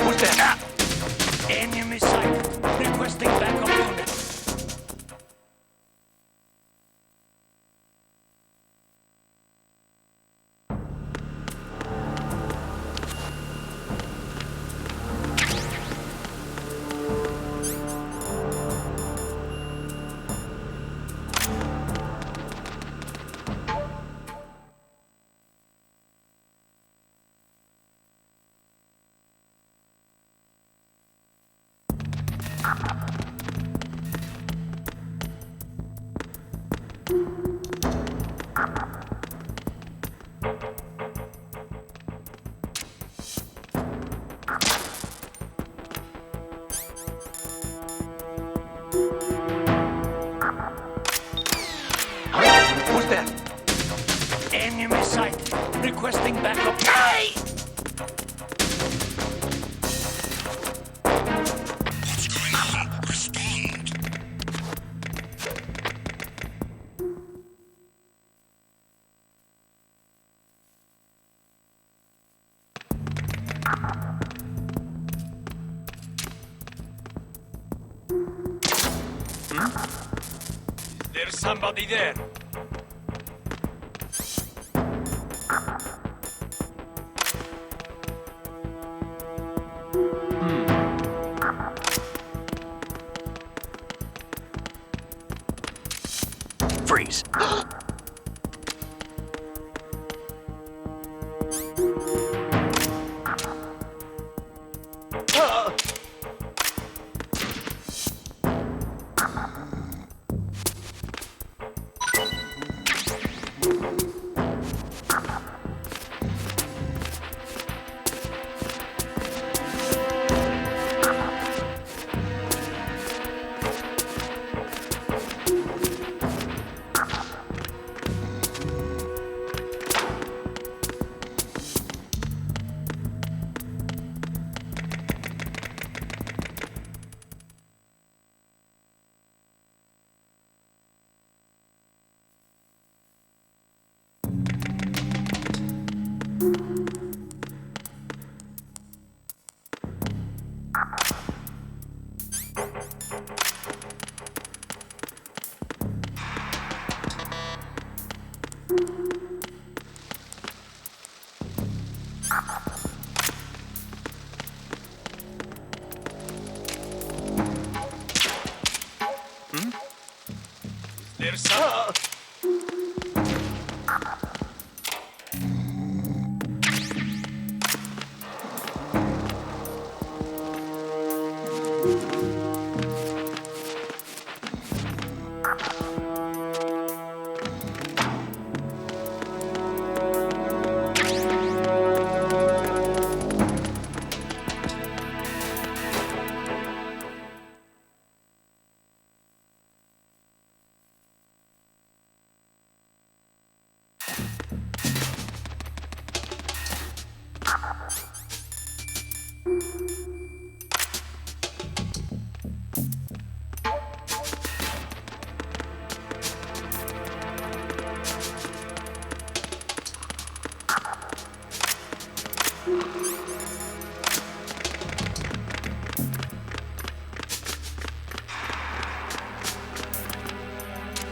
Who's there? Enemy sight. Requesting backup unit. Who's there? Enemy sight. Requesting backup. Hey! What's going on? Respond. There's somebody there. Freeze. There's some...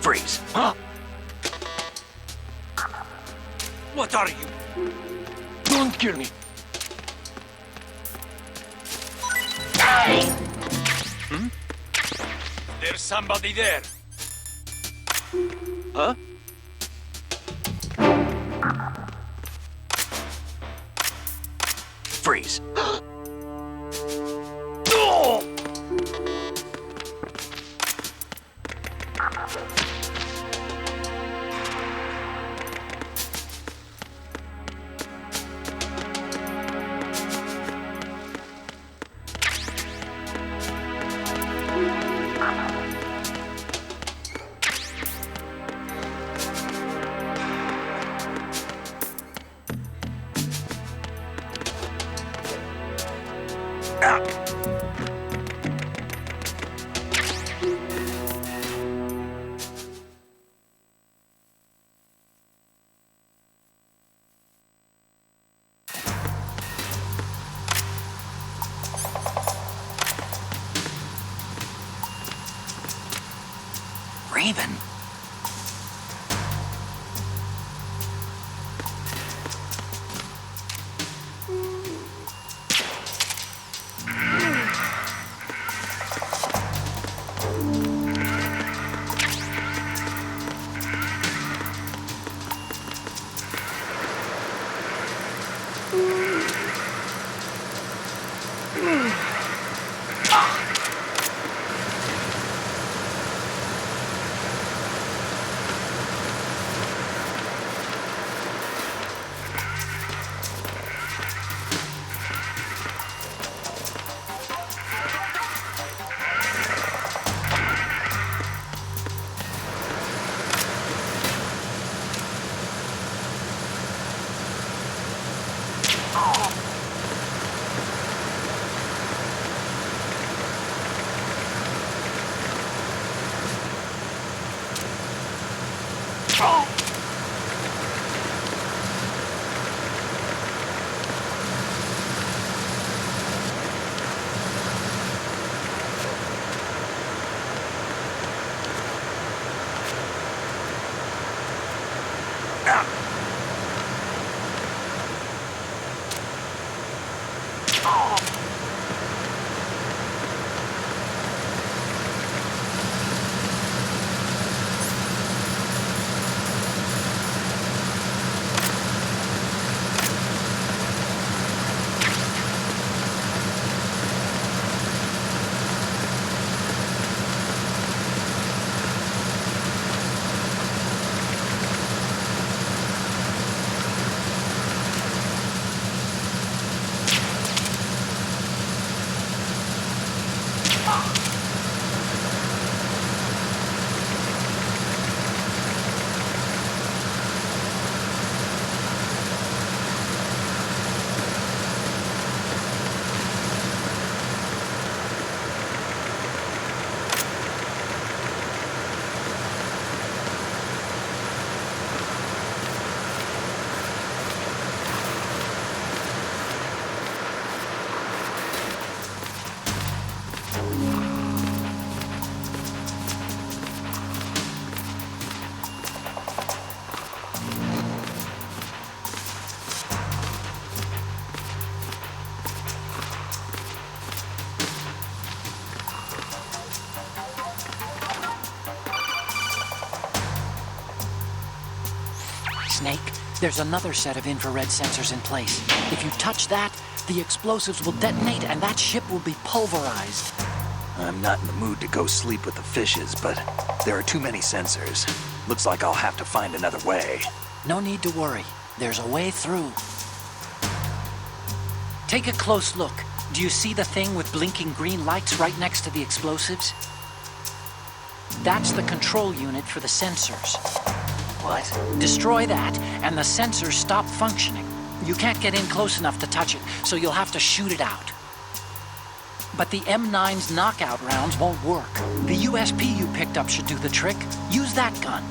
Freeze. Huh? What are you? Don't kill me. Hey! Hmm? There's somebody there. Huh? face. Oh! Raven. Snake, there's another set of infrared sensors in place. If you touch that, the explosives will detonate and that ship will be pulverized. I'm not in the mood to go sleep with the fishes, but there are too many sensors. Looks like I'll have to find another way. No need to worry. There's a way through. Take a close look. Do you see the thing with blinking green lights right next to the explosives? That's the control unit for the sensors. What? Destroy that, and the sensors stop functioning. You can't get in close enough to touch it, so you'll have to shoot it out. But the M9's knockout rounds won't work. The USP you picked up should do the trick. Use that gun.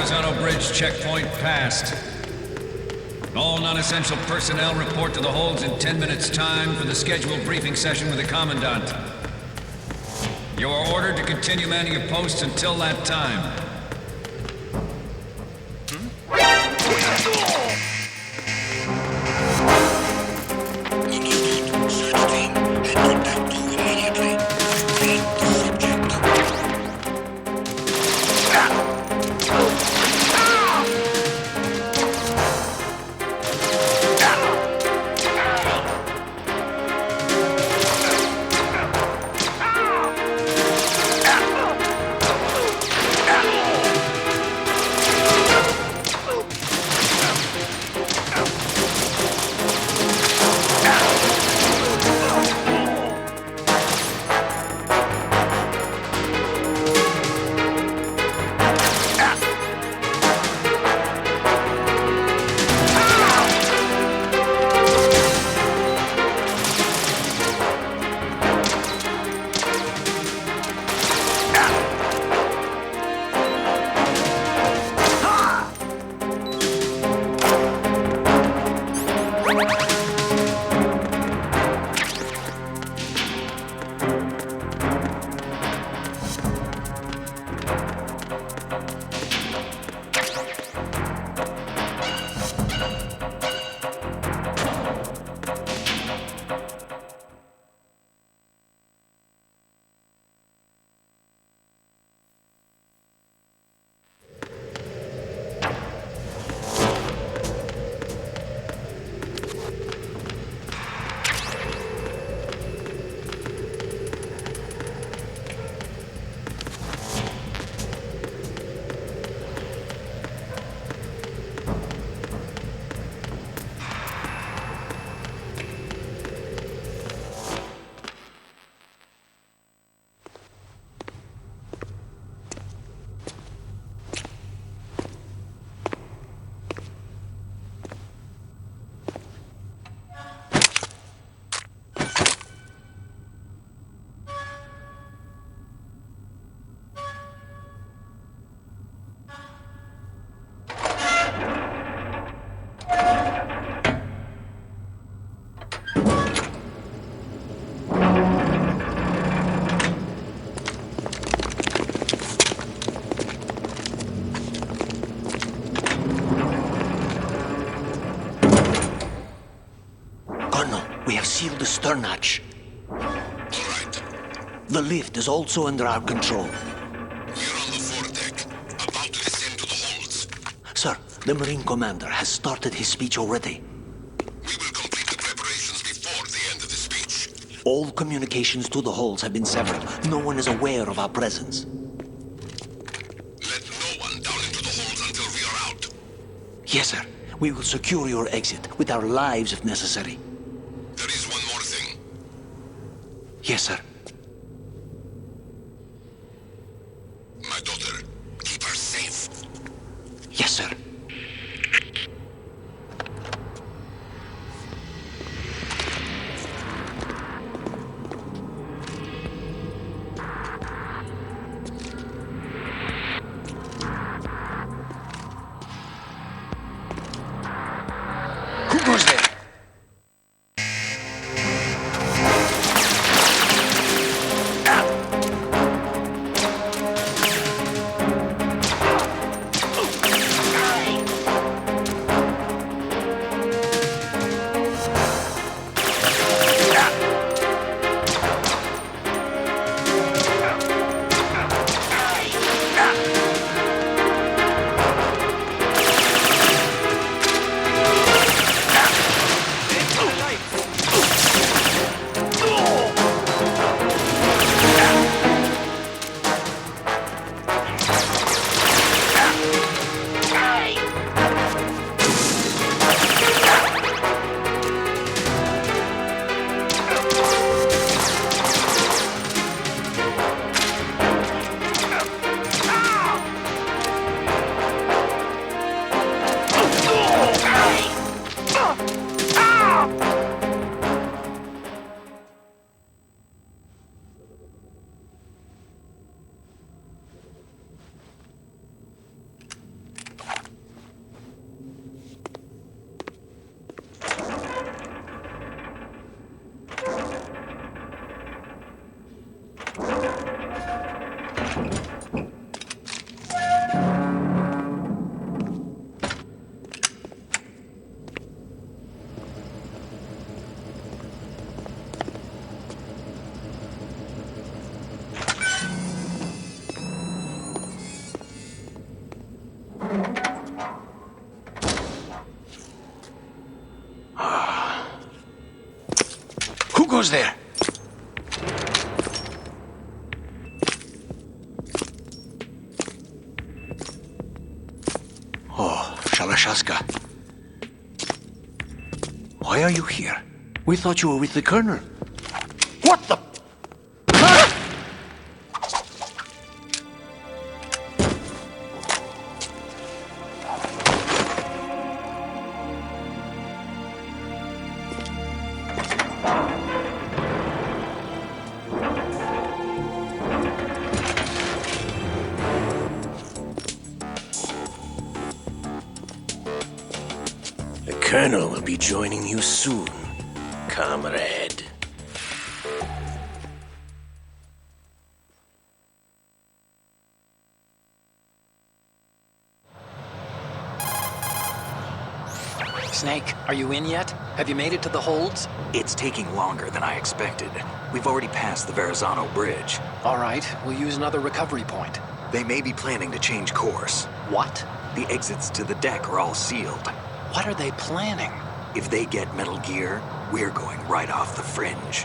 Horizontal bridge checkpoint passed. All non-essential personnel report to the holds in 10 minutes' time for the scheduled briefing session with the Commandant. You are ordered to continue manning your posts until that time. Understood. Search team, head to Deck 2 immediately. Feed the subject. We have sealed the stern hatch. All right. The lift is also under our control. We're on the foredeck, about to descend to the holds. Sir, the Marine Commander has started his speech already. We will complete the preparations before the end of the speech. All communications to the holds have been severed. No one is aware of our presence. Let no one down into the holds until we are out. Yes, sir. We will secure your exit, with our lives if necessary. There is one more thing. Yes, sir. My daughter, keep her safe. Yes, sir. Who goes there? goes there. Oh, Shalashaska. Why are you here? We thought you were with the Colonel. What the... The Colonel will be joining you soon, comrade. Snake, are you in yet? Have you made it to the holds? It's taking longer than I expected. We've already passed the Verrazano Bridge. All right, we'll use another recovery point. They may be planning to change course. What? The exits to the deck are all sealed. What are they planning? If they get Metal Gear, we're going right off the fringe.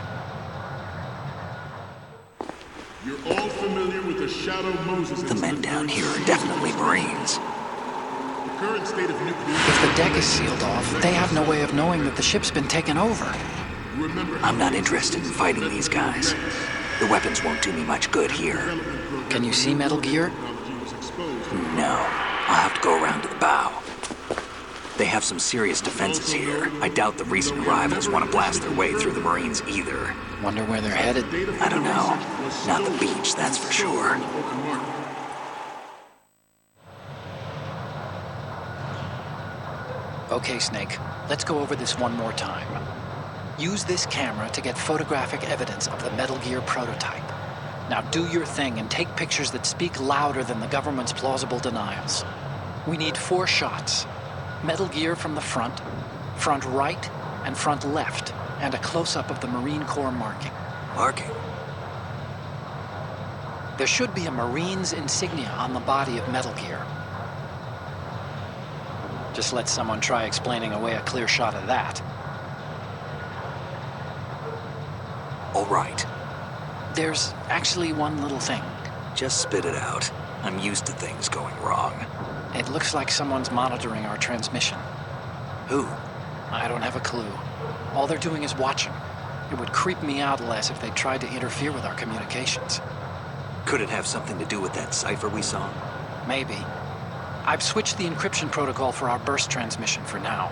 You're all familiar with the Shadow Moses The men incident. down here are definitely Marines. The current state of nuclear... If the deck is sealed off, they have no way of knowing that the ship's been taken over. Remember, I'm not interested in fighting these guys. The weapons won't do me much good here. Can you see Metal Gear? No, I'll have to go around to the bow. They have some serious defenses here. I doubt the recent arrivals want to blast their way through the Marines either. Wonder where they're headed. I don't know. Not the beach, that's for sure. Okay, Snake, let's go over this one more time. Use this camera to get photographic evidence of the Metal Gear prototype. Now do your thing and take pictures that speak louder than the government's plausible denials. We need 4 shots. Metal Gear from the front right, and front left, and a close-up of the Marine Corps marking. Marking? There should be a Marine's insignia on the body of Metal Gear. Just let someone try explaining away a clear shot of that. All right. There's actually one little thing. Just spit it out. I'm used to things going wrong. It looks like someone's monitoring our transmission. Who? I don't have a clue. All they're doing is watching. It would creep me out less if they tried to interfere with our communications. Could it have something to do with that cipher we saw? Maybe. I've switched the encryption protocol for our burst transmission for now.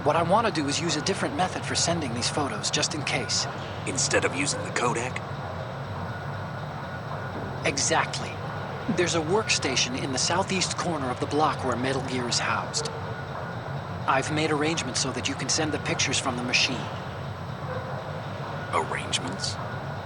What I want to do is use a different method for sending these photos, just in case. Instead of using the codec? Exactly. There's a workstation in the southeast corner of the block where Metal Gear is housed. I've made arrangements so that you can send the pictures from the machine. Arrangements?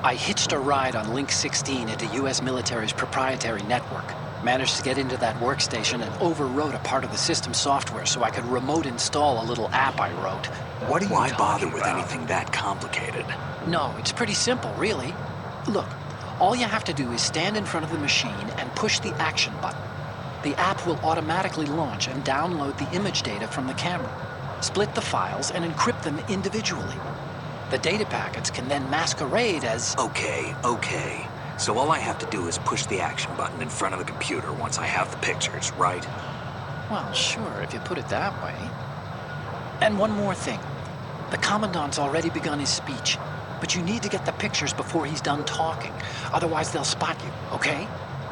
I hitched a ride on Link 16 into U.S. military's proprietary network. Managed to get into that workstation and overwrote a part of the system software so I could remote install a little app I wrote. What are you Why bother with anything that complicated? No, it's pretty simple, really. Look, all you have to do is stand in front of the machine and push the action button. The app will automatically launch and download the image data from the camera, split the files, and encrypt them individually. The data packets can then masquerade as... Okay. So all I have to do is push the action button in front of the computer once I have the pictures, right? Well, sure, if you put it that way. And one more thing. The Commandant's already begun his speech, but you need to get the pictures before he's done talking. Otherwise, they'll spot you, okay?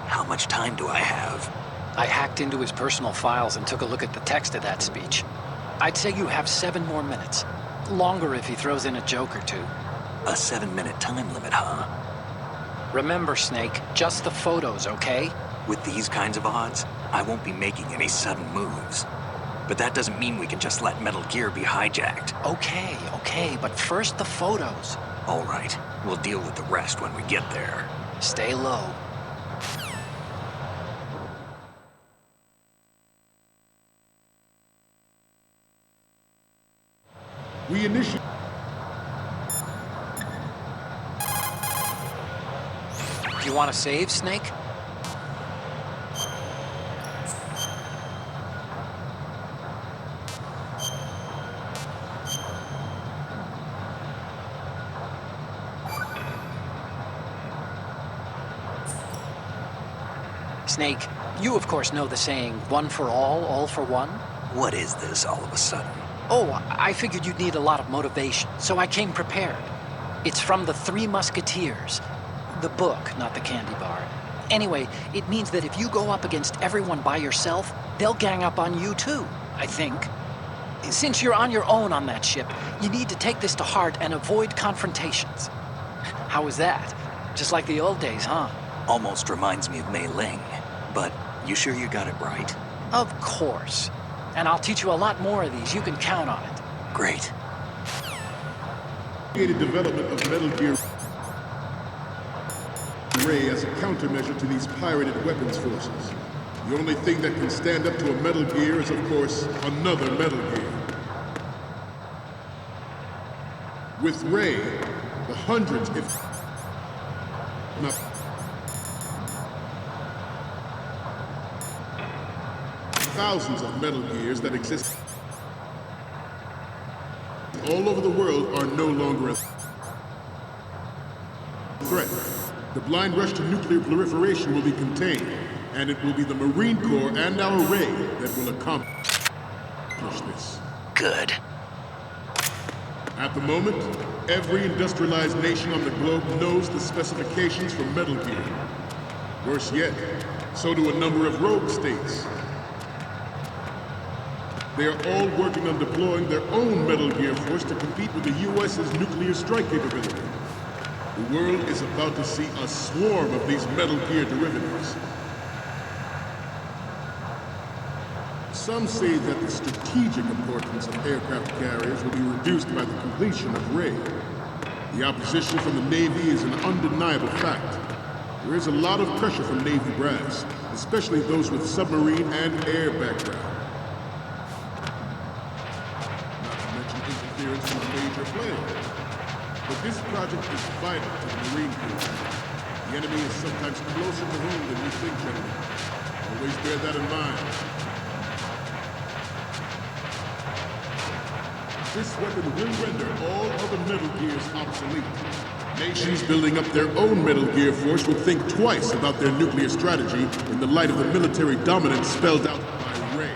How much time do I have? I hacked into his personal files and took a look at the text of that speech. I'd say you have 7 more minutes. Longer if he throws in a joke or two. A 7-minute time limit, huh? Remember, Snake, just the photos, okay? With these kinds of odds, I won't be making any sudden moves. But that doesn't mean we can just let Metal Gear be hijacked. Okay, but first the photos. All right, we'll deal with the rest when we get there. Stay low. We initiate... You want to save, Snake? Snake, you of course know the saying, one for all for one? What is this all of a sudden? Oh, I figured you'd need a lot of motivation, so I came prepared. It's from the Three Musketeers. The book, not the candy bar. Anyway, it means that if you go up against everyone by yourself, they'll gang up on you too, I think. Since you're on your own on that ship, you need to take this to heart and avoid confrontations. How was that? Just like the old days, huh? Almost reminds me of Mei Ling. But you sure you got it right? Of course. And I'll teach you a lot more of these. You can count on it. Great. Created development of Metal Gear Ray as a countermeasure to these pirated weapons forces. The only thing that can stand up to a Metal Gear is, of course, another Metal Gear. With Ray, the hundreds, if not thousands of Metal Gears that exist all over the world are no longer a threat. The blind rush to nuclear proliferation will be contained, and it will be the Marine Corps and our Ray that will accomplish this. Good. At the moment, every industrialized nation on the globe knows the specifications for Metal Gear. Worse yet, so do a number of rogue states. They are all working on deploying their own Metal Gear force to compete with the U.S.'s nuclear strike capability. The world is about to see a swarm of these Metal Gear derivatives. Some say that the strategic importance of aircraft carriers will be reduced by the completion of Ray. The opposition from the Navy is an undeniable fact. There is a lot of pressure from Navy brass, especially those with submarine and air background. Not to mention interference from a major player. But this project is vital to the Marine Corps. The enemy is sometimes closer to home than you think, gentlemen. Always bear that in mind. This weapon will render all other Metal Gears obsolete. Nations building up their own Metal Gear force will think twice about their nuclear strategy in the light of the military dominance spelled out by Ray.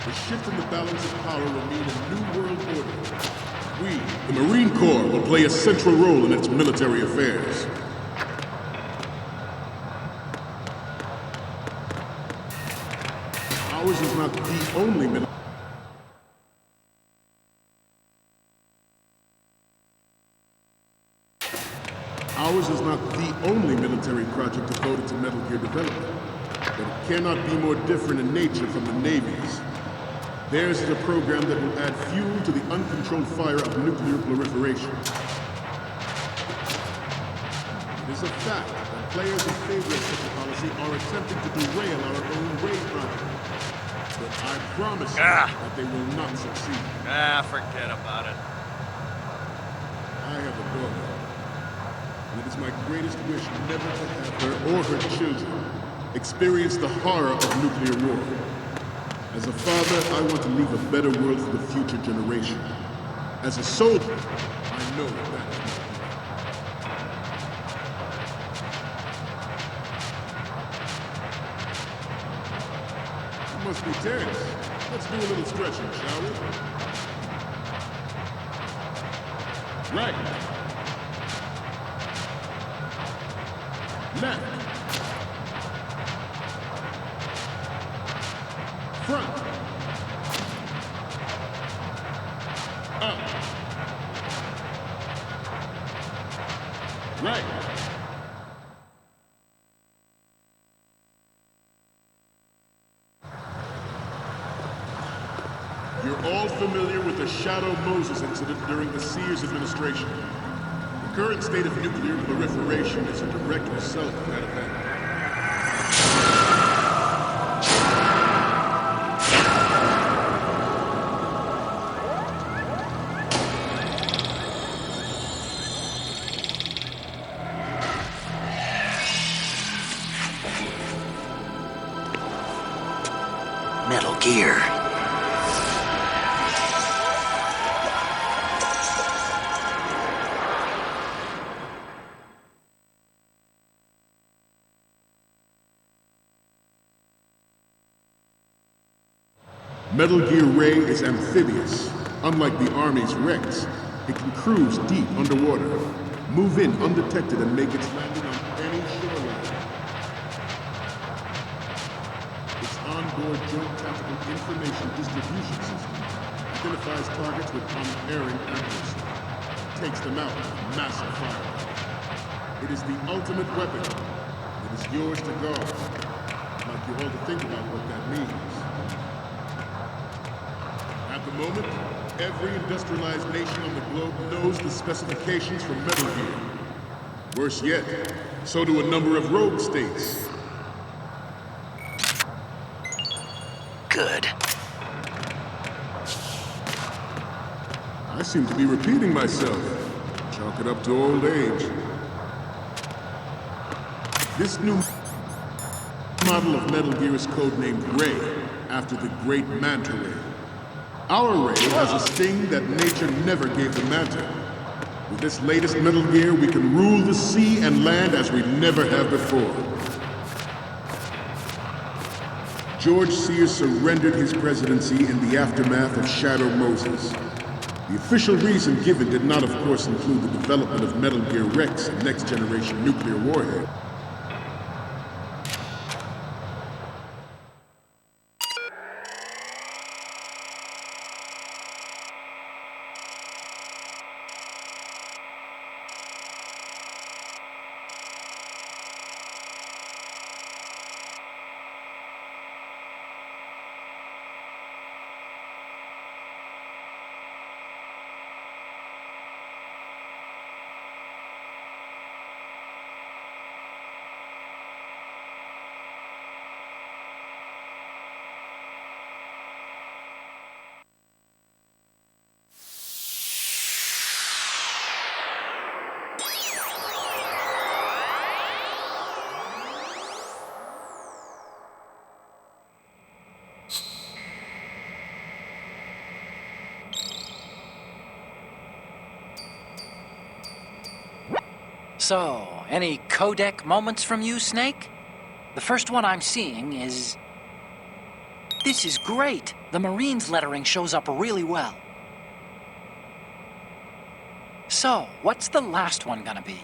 The shift in the balance of power will mean a new world order. We, the Marine Corps, will play a central role in its military affairs. Ours is not the only military. Ours is not the only military project devoted to Metal Gear development, but it cannot be more different in nature from the Navy's. Theirs is a program that will add fuel to the uncontrolled fire of nuclear proliferation. It is a fact that players in favor of such a policy are attempting to derail our own Ray project. But I promise you that they will not succeed. Forget about it. I have a daughter, and it is my greatest wish never to have her or her children experience the horror of nuclear war. As a father, I want to leave a better world for the future generation. As a soldier, I know that is my duty. You must be tense. Let's do a little stretching, shall we? Right. Left. Front. Up. Right. You're all familiar with the Shadow Moses incident during the Sears administration. The current state of nuclear proliferation is a direct result of that event. Metal Gear. Metal Gear Ray is amphibious. Unlike the Army's Rex, it can cruise deep underwater, move in undetected, and make its landing on any shoreline. Its onboard Joint Tactical Information Distribution System identifies targets with unerring accuracy, takes them out with massive firepower. It is the ultimate weapon. It is yours to go. I'd like you all to think about what that means. At the moment, every industrialized nation on the globe knows the specifications for Metal Gear. Worse yet, so do a number of rogue states. Good. I seem to be repeating myself. Chalk it up to old age. This new model of Metal Gear is codenamed Ray, after the great Manta Ray. Our Ray has a sting that nature never gave the Manta. With this latest Metal Gear, we can rule the sea and land as we never have before. George Sears surrendered his presidency in the aftermath of Shadow Moses. The official reason given did not, of course, include the development of Metal Gear Rex, a next-generation nuclear warhead. So, any codec moments from you, Snake? The first one I'm seeing is... This is great! The Marines lettering shows up really well. So, what's the last one gonna be?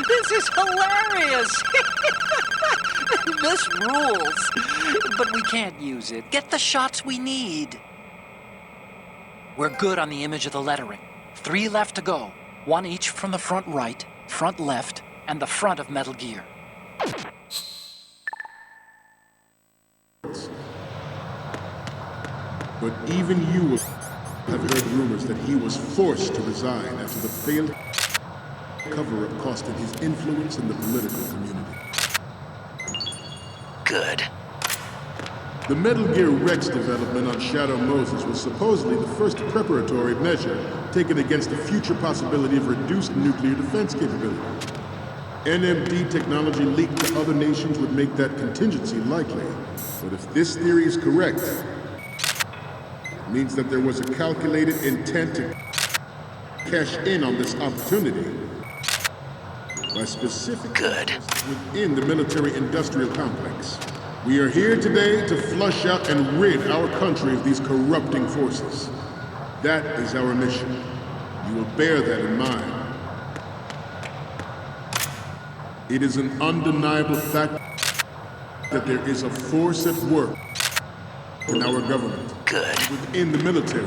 This is hilarious! This rules! But we can't use it. Get the shots we need. We're good on the image of the lettering. 3 left to go. 1 each from the front right, front left, and the front of Metal Gear. But even you have heard rumors that he was forced to resign after the failed cover-up costed his influence in the political community. Good. The Metal Gear Rex development on Shadow Moses was supposedly the first preparatory measure taken against the future possibility of reduced nuclear defense capability. NMD technology leaked to other nations would make that contingency likely. But if this theory is correct, it means that there was a calculated intent to cash in on this opportunity by specific Good. within the military-industrial complex. We are here today to flush out and rid our country of these corrupting forces. That is our mission. You will bear that in mind. It is an undeniable fact that there is a force at work in our government, Good. within the military,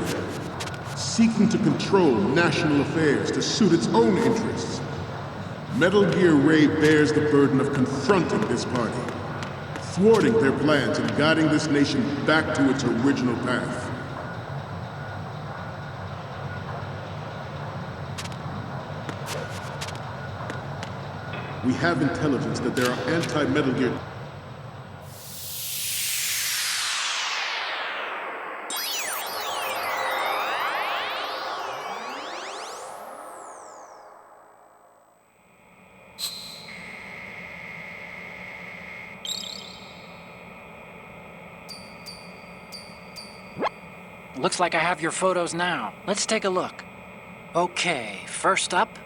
seeking to control national affairs to suit its own interests. Metal Gear Ray bears the burden of confronting this party, thwarting their plans and guiding this nation back to its original path. We have intelligence that there are anti-Metal Gear... Looks like I have your photos now. Let's take a look. Okay, first up.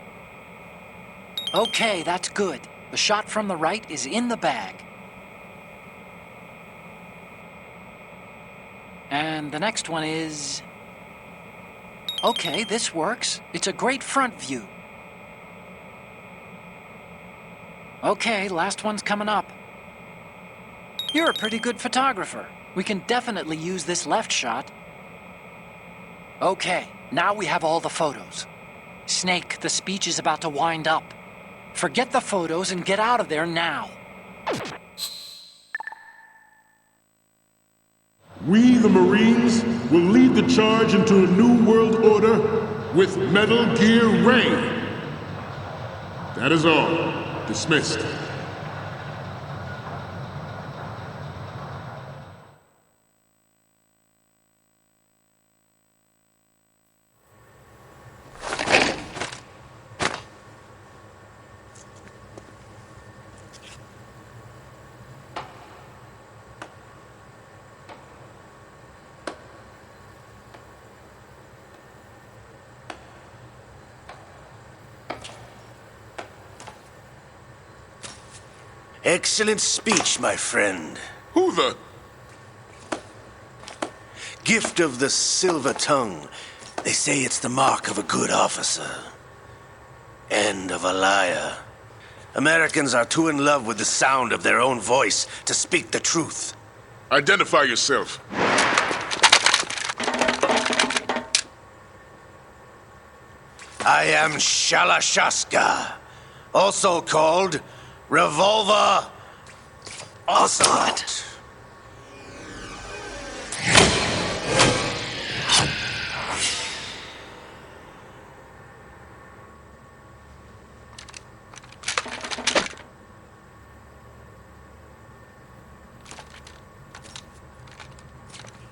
Okay, that's good. The shot from the right is in the bag. And the next one is... Okay, this works. It's a great front view. Okay, last one's coming up. You're a pretty good photographer. We can definitely use this left shot. Okay, now we have all the photos. Snake, the speech is about to wind up. Forget the photos and get out of there now. We, the Marines, will lead the charge into a new world order with Metal Gear Ray. That is all. Dismissed. Excellent speech, my friend. Who the... Gift of the silver tongue. They say it's the mark of a good officer. And of a liar. Americans are too in love with the sound of their own voice to speak the truth. Identify yourself. I am Shalashaska, also called Revolver Ocelot.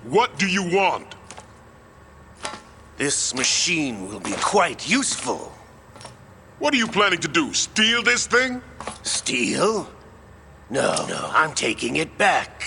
What do you want? This machine will be quite useful. What are you planning to do? Steal this thing? Steal? No, I'm taking it back.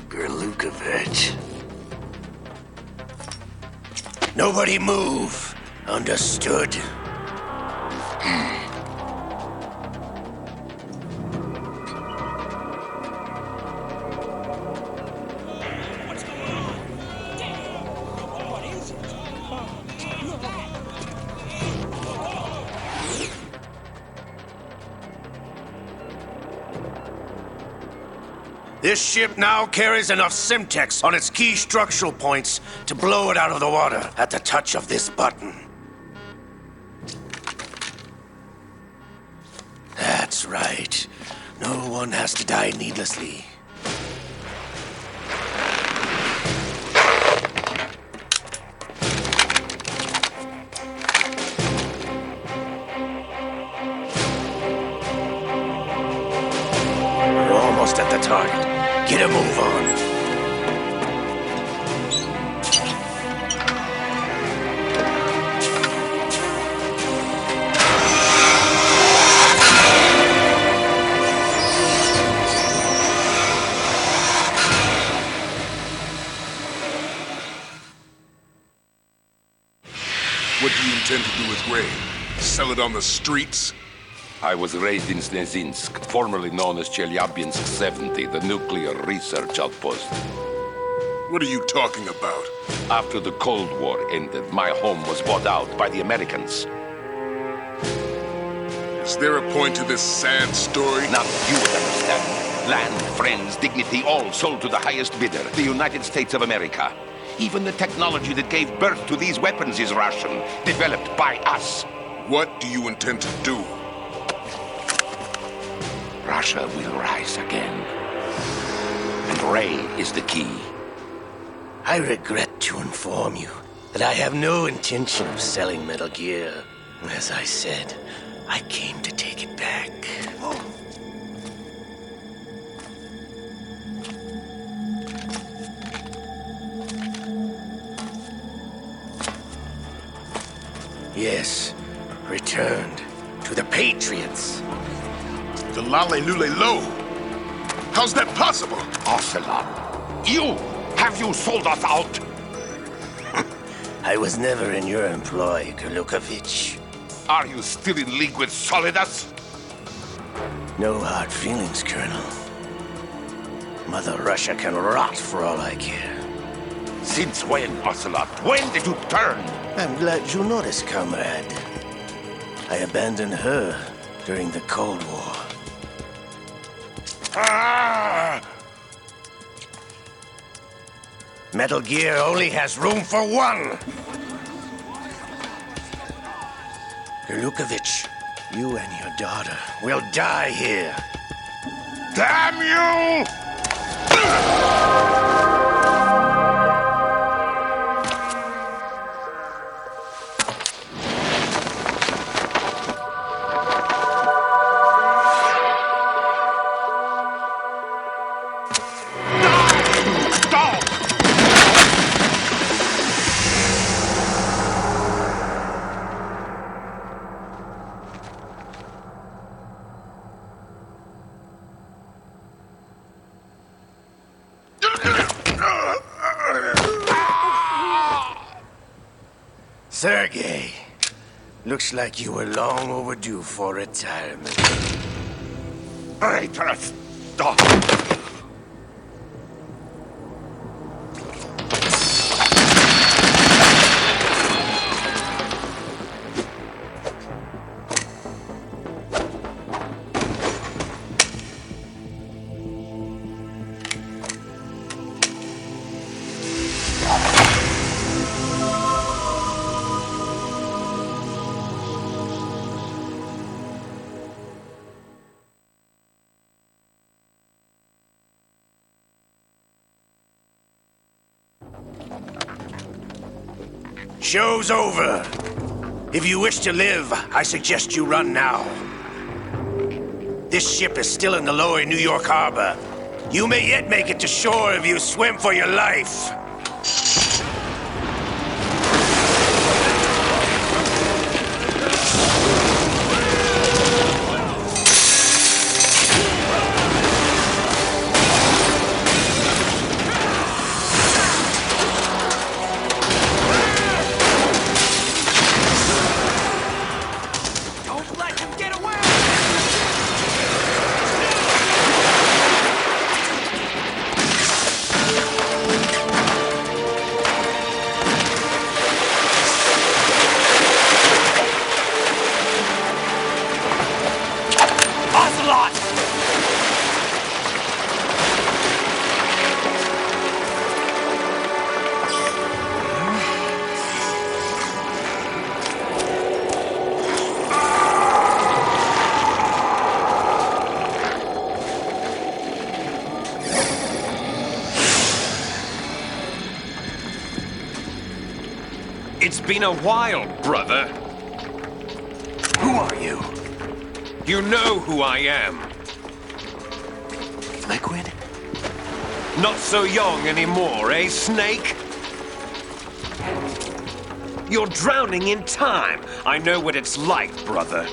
Gerlukovich. Nobody move. Understood? This ship now carries enough Simtex on its key structural points to blow it out of the water at the touch of this button. That's right. No one has to die needlessly. We're almost at the target. Get a move on. What do you intend to do with Ray? Sell it on the streets? I was raised in Snezinsk, formerly known as Chelyabinsk 70, the nuclear research outpost. What are you talking about? After the Cold War ended, my home was bought out by the Americans. Is there a point to this sad story? Now you would understand. Land, friends, dignity, all sold to the highest bidder, the United States of America. Even the technology that gave birth to these weapons is Russian, developed by us. What do you intend to do? Russia will rise again. And Ray is the key. I regret to inform you that I have no intention of selling Metal Gear. As I said, I came to take it back. Yes, returned to the Patriots. The Lale Lule Lo. How's that possible? Ocelot, have you sold us out? I was never in your employ, Gurlukovich. Are you still in league with Solidus? No hard feelings, Colonel. Mother Russia can rot for all I care. Since when, Ocelot? When did you turn? I'm glad you noticed, comrade. I abandoned her during the Cold War. Ah! Metal Gear only has room for one! Gurlukovich, you and your daughter will die here. Damn you! Sergei, looks like you were long overdue for retirement. Traitorous dog! Show's over. If you wish to live, I suggest you run now. This ship is still in the lower New York harbor. You may yet make it to shore if you swim for your life. It's been a while, brother. Who are you? You know who I am. Liquid? Not so young anymore, eh, Snake? You're drowning in time. I know what it's like, brother.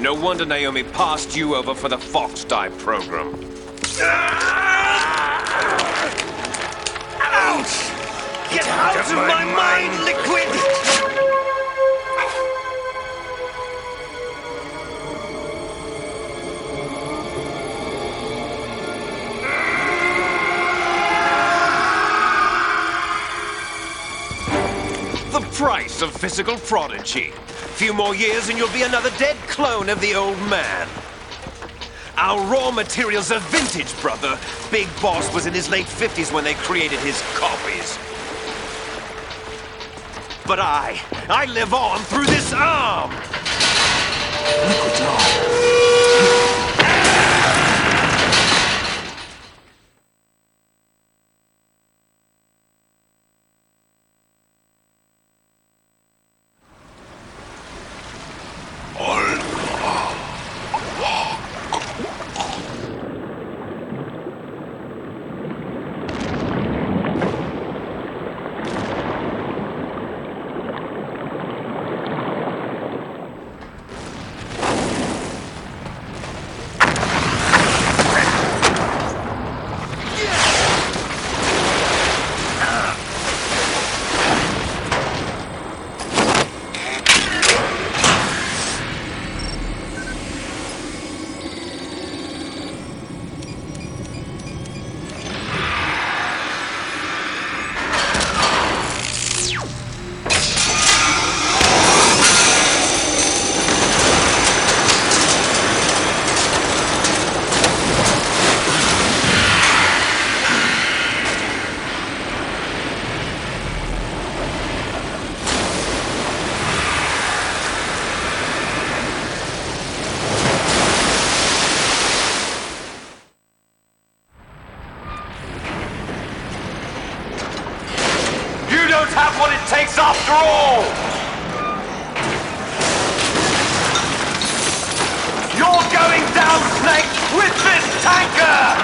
No wonder Naomi passed you over for the Fox Die program. Ouch! Get out of my mind, Liquid! The price of physical prodigy. Few more years and you'll be another dead clone of the old man. Our raw materials are vintage, brother. Big Boss was in his late 50s when they created his copies. But I live on through this arm! Liquid's on. go! You're going down, Snake, with this tanker!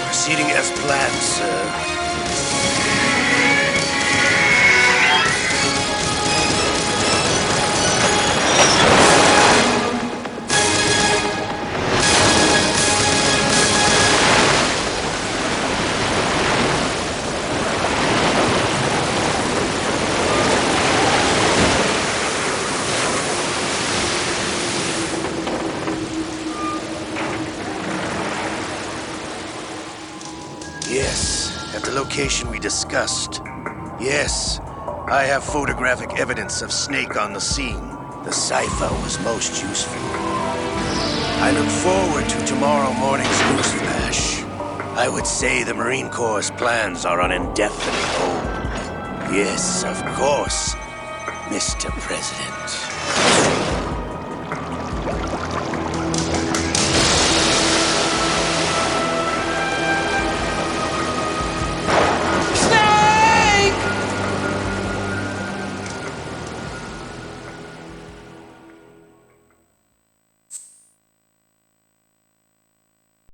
Proceeding as planned, sir. Yes, at the location we discussed. Yes, I have photographic evidence of Snake on the scene. The cipher was most useful. I look forward to tomorrow morning's newsflash. I would say the Marine Corps' plans are on indefinite hold. Yes, of course, Mr. President.